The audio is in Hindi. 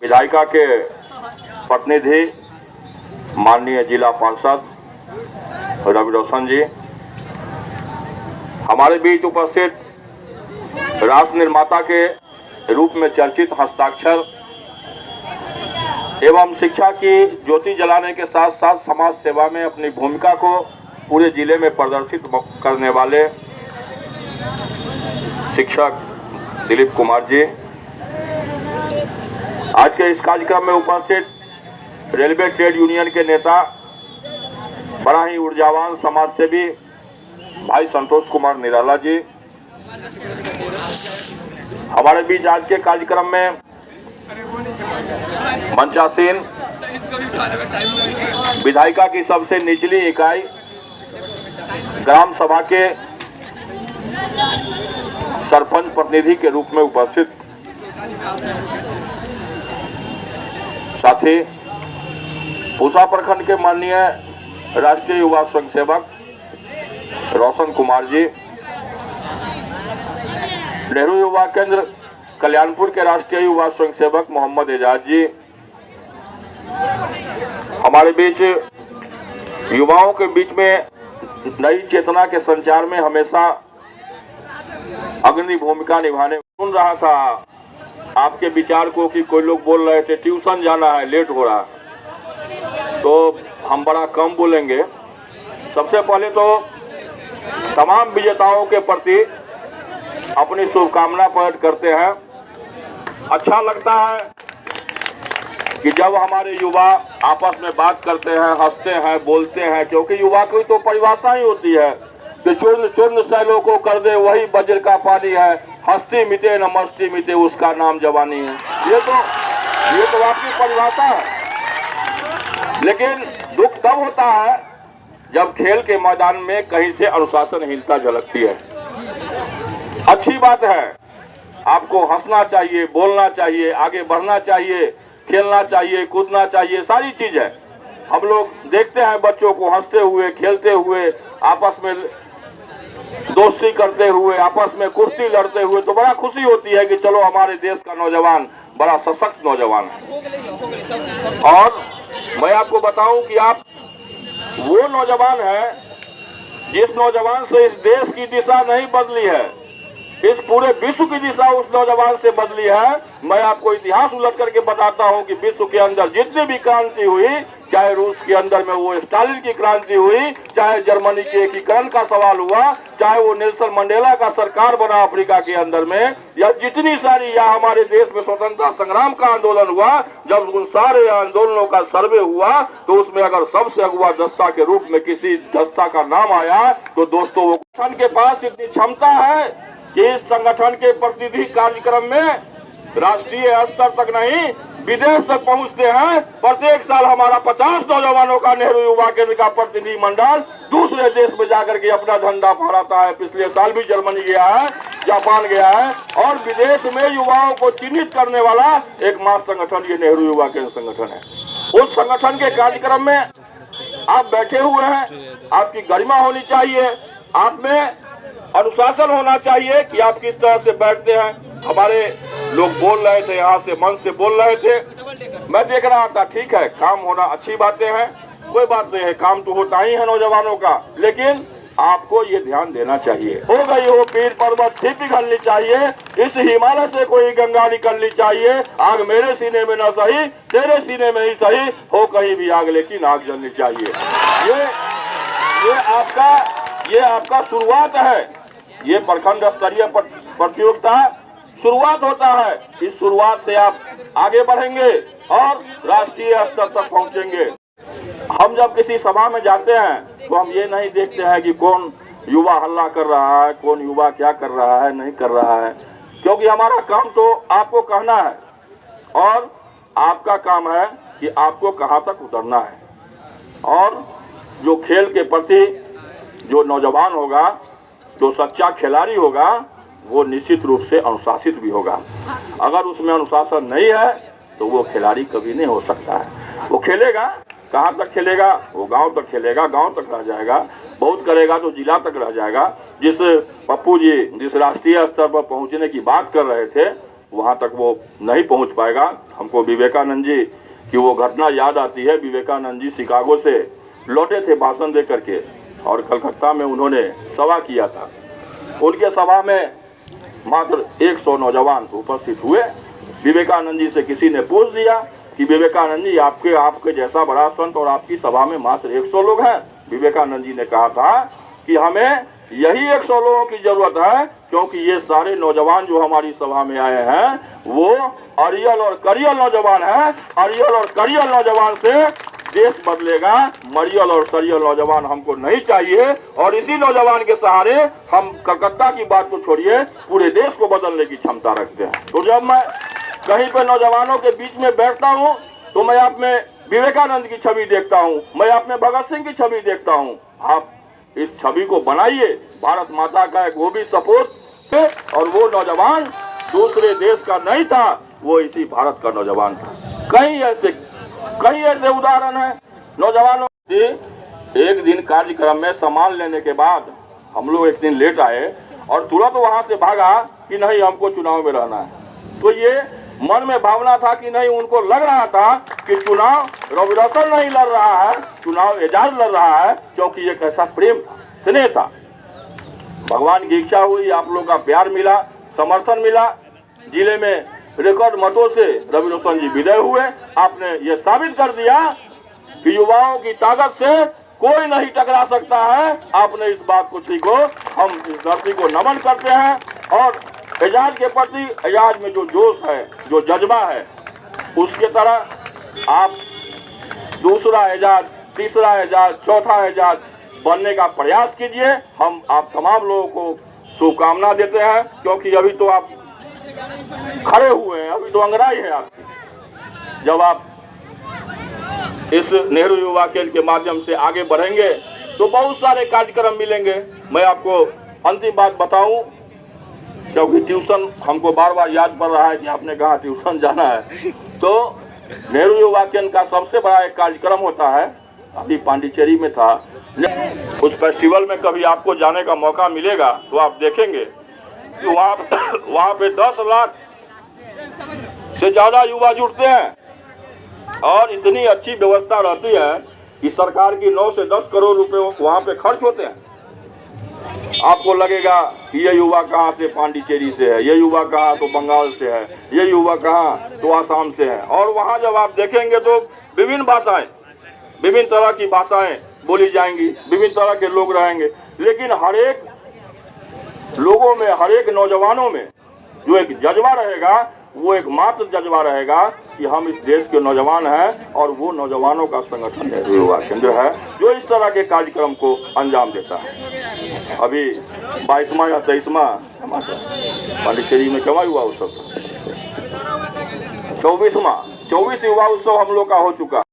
विधायिका के प्रतिनिधि माननीय जिला पार्षद रवि रोशन जी, हमारे बीच उपस्थित राष्ट्र निर्माता के रूप में चर्चित हस्ताक्षर एवं शिक्षा की ज्योति जलाने के साथ साथ समाज सेवा में अपनी भूमिका को पूरे जिले में प्रदर्शित करने वाले शिक्षक दिलीप कुमार जी, आज के इस कार्यक्रम में उपस्थित रेलवे ट्रेड यूनियन के नेता, बड़ा ही ऊर्जावान समाजसेवी भाई संतोष कुमार निराला जी, हमारे बीच आज के कार्यक्रम में मंचासीन विधायिका की सबसे निचली इकाई ग्राम सभा के सरपंच प्रतिनिधि के रूप में उपस्थित साथी पूसा प्रखंड के माननीय राष्ट्रीय युवा स्वयंसेवक रोशन कुमार जी, नेहरू युवा केंद्र कल्याणपुर के राष्ट्रीय युवा स्वयंसेवक मोहम्मद एजाज जी, हमारे बीच युवाओं के बीच में नई चेतना के संचार में हमेशा अग्रणी भूमिका निभाने। सुन रहा था आपके विचार को कि कोई लोग बोल रहे थे ट्यूशन जाना है, लेट हो रहा, तो हम बड़ा कम बोलेंगे। सबसे पहले तो तमाम विजेताओं के प्रति अपनी शुभकामना प्रकट करते हैं। अच्छा लगता है कि जब हमारे युवा आपस में बात करते हैं, हंसते हैं, बोलते हैं, क्योंकि युवा की तो परिभाषा ही होती है कि चूर्ण चूर्ण सैलों को कर दे वही वज्र का पानी है, हंसती मिटे न मस्ती मिटे उसका नाम जवानी है। ये तो आपकी परिभाषा है। लेकिन दुख तब होता है जब खेल के मैदान में कहीं से अनुशासनहीनता झलकती है। अच्छी बात है, आपको हंसना चाहिए, बोलना चाहिए, आगे बढ़ना चाहिए, खेलना चाहिए, कूदना चाहिए, सारी चीज है। हम लोग देखते हैं बच्चों को हंसते हुए, खेलते हुए, आपस में दोस्ती करते हुए, आपस में कुश्ती लड़ते हुए, तो बड़ा खुशी होती है कि चलो हमारे देश का नौजवान बड़ा सशक्त नौजवान है। और मैं आपको बताऊं कि आप वो नौजवान है जिस नौजवान से इस देश की दिशा नहीं बदली है, इस पूरे विश्व की दिशा उस नौजवान से बदली है। मैं आपको इतिहास उलट करके बताता हूं कि विश्व के अंदर जितनी भी क्रांति हुई, चाहे रूस के अंदर में वो स्टालिन की क्रांति हुई, चाहे जर्मनी के एकीकरण का सवाल हुआ, चाहे वो नेल्सन मंडेला का सरकार बना अफ्रीका के अंदर में, या जितनी सारी या हमारे देश में स्वतंत्रता संग्राम का आंदोलन हुआ, जब उन सारे आंदोलनों का सर्वे हुआ तो उसमें अगर सबसे अगुआ दस्ता के रूप में किसी दस्ता का नाम आया तो दोस्तों वो संगठन के पास इतनी क्षमता है कि इस संगठन के प्रतिनिधि कार्यक्रम में राष्ट्रीय स्तर तक नहीं विदेश तक पहुंचते हैं। प्रत्येक साल हमारा 50 नौजवानों का नेहरू युवा केंद्र का प्रतिनिधि मंडल दूसरे देश में जाकर के अपना झंडा फहराता है। पिछले साल भी जर्मनी गया है, जापान गया है, और विदेश में युवाओं को चिन्हित करने वाला एकमात्र संगठन ये नेहरू युवा केंद्र संगठन है। उस संगठन के कार्यक्रम में आप बैठे हुए हैं, आपकी गरिमा होनी चाहिए, आप में अनुशासन होना चाहिए कि आप किस तरह से बैठते हैं। हमारे लोग बोल रहे थे, यहाँ से मन से बोल रहे थे, मैं देख रहा था। ठीक है, काम होना अच्छी बातें हैं, कोई बात नहीं है, काम तो होता ही है नौजवानों का, लेकिन आपको ये ध्यान देना चाहिए। हो गई हो पीर पर्वत ही पिघलनी चाहिए, इस हिमालय से कोई गंगा निकलनी चाहिए। आग मेरे सीने में न सही, तेरे सीने में ही सही, हो कहीं भी आग लेकिन आग जलनी चाहिए। ये आपका शुरुआत है। ये प्रखंड स्तरीय प्रतियोगिता शुरुआत होता है। इस शुरुआत से आप आगे बढ़ेंगे और राष्ट्रीय स्तर तक पहुंचेंगे। हम जब किसी सभा में जाते हैं तो हम ये नहीं देखते हैं कि कौन युवा हल्ला कर रहा है, कौन युवा क्या कर रहा है, नहीं कर रहा है, क्योंकि हमारा काम तो आपको कहना है और आपका काम है कि आपको कहां तक उतरना है। और जो खेल के प्रति जो नौजवान होगा, जो सच्चा खिलाड़ी होगा, वो निश्चित रूप से अनुशासित भी होगा। अगर उसमें अनुशासन नहीं है तो वो खिलाड़ी कभी नहीं हो सकता है। वो खेलेगा, कहाँ तक खेलेगा? वो गांव तक खेलेगा, गांव तक रह जाएगा, बहुत करेगा तो जिला तक रह जाएगा। जिस पप्पू जी जिस राष्ट्रीय स्तर पर पहुंचने की बात कर रहे थे, वहाँ तक वो नहीं पहुँच पाएगा। हमको विवेकानंद जी की वो घटना याद आती है। विवेकानंद जी शिकागो से लौटे थे भाषण दे करके, और कलकत्ता में उन्होंने सभा किया था। उनके सभा में मात्र 100 नौजवान उपस्थित हुए। विवेकानंद जी से किसी ने पूछ दिया कि विवेकानंद जी, आपके जैसा बड़ा संत और आपकी सभा में मात्र 100 लोग हैं। विवेकानंद जी ने कहा था कि हमें यही 100 लोगों की जरूरत है, क्योंकि ये सारे नौजवान जो हमारी सभा में आए हैं वो अरियल और करियल नौजवान हैं। अरियल और करियल नौजवान से देश बदलेगा, मरियल और सरियल नौजवान हमको नहीं चाहिए। और इसी नौजवान के सहारे हम कलकत्ता की बात को छोड़िए, पूरे देश को बदलने की क्षमता रखते हैं। तो जब मैं कहीं पर नौजवानों के बीच में बैठता हूँ तो मैं आप में विवेकानंद की छवि देखता हूँ, मैं आप में भगत सिंह की छवि देखता हूँ। आप इस छवि को बनाइए। भारत माता का एक वो भी सपूत है, और वो नौजवान दूसरे देश का नहीं था, वो इसी भारत का नौजवान था। कई ऐसे उदाहरण हैं नौजवानों के। एक दिन कार्यक्रम में सामान लेने के बाद हम लोग एक दिन लेट आए और तुरंत वहां से भागा कि नहीं, हमको चुनाव में रहना है। तो ये मन में भावना था कि नहीं, उनको लग रहा था कि चुनाव रवि रौशन नहीं लड़ रहा है, चुनाव एजाज लड़ रहा है, क्योंकि एक ऐसा प्रेम था, स्नेह था। भगवान की इच्छा हुई, आप लोगों का प्यार मिला, समर्थन मिला। जिले में रिकॉर्ड मतों से रवि रौशन जी विजय हुए। आपने ये साबित कर दिया कि युवाओं की ताकत से कोई नहीं टकरा सकता है। आपने इस बात को सीखो। हम इस धरती को नमन करते हैं, और एजाज के प्रति, एजाज में जो जोश है, जो जज्बा है, उसके तरह आप दूसरा एजाज, तीसरा एजाज, चौथा एजाज बनने का प्रयास कीजिए। हम आप तमाम लोगों को शुभकामना देते हैं, क्योंकि अभी तो आप खड़े हुए हैं, अभी तो अंगड़ाई है आपकी। जब आप इस नेहरू युवा केंद्र के माध्यम से आगे बढ़ेंगे तो बहुत सारे कार्यक्रम मिलेंगे। मैं आपको अंतिम बात बताऊं, क्योंकि ट्यूशन हमको बार बार याद पड़ रहा है कि आपने कहा ट्यूशन जाना है। तो नेहरू युवा केंद्र का सबसे बड़ा एक कार्यक्रम होता है, अभी पांडिचेरी में था। उस फेस्टिवल में कभी आपको जाने का मौका मिलेगा तो आप देखेंगे कि वहाँ पे 10 लाख से ज्यादा युवा जुटते हैं, और इतनी अच्छी व्यवस्था रहती है कि सरकार की 9 से 10 करोड़ रुपए वहाँ पे खर्च होते हैं। आपको लगेगा कि ये युवा कहाँ से पांडिचेरी से है, ये युवा कहाँ तो बंगाल से है, ये युवा कहाँ तो आसाम से है। और वहाँ जब आप देखेंगे तो विभिन्न भाषाएं, विभिन्न तरह की भाषाएं बोली जाएंगी, विभिन्न तरह के लोग रहेंगे, लेकिन हर एक लोगों में, हर एक नौजवानों में जो एक जज्बा रहेगा, वो एक मात्र जज्बा रहेगा कि हम इस देश के नौजवान हैं, और वो नौजवानों का संगठन नेहरू युवा केंद्र है जो इस तरह के कार्यक्रम को अंजाम देता है। अभी 22वां या 23वां पांडिचेरी में क्या युवा उत्सव, 24वां युवा उत्सव हम लोग का हो चुका।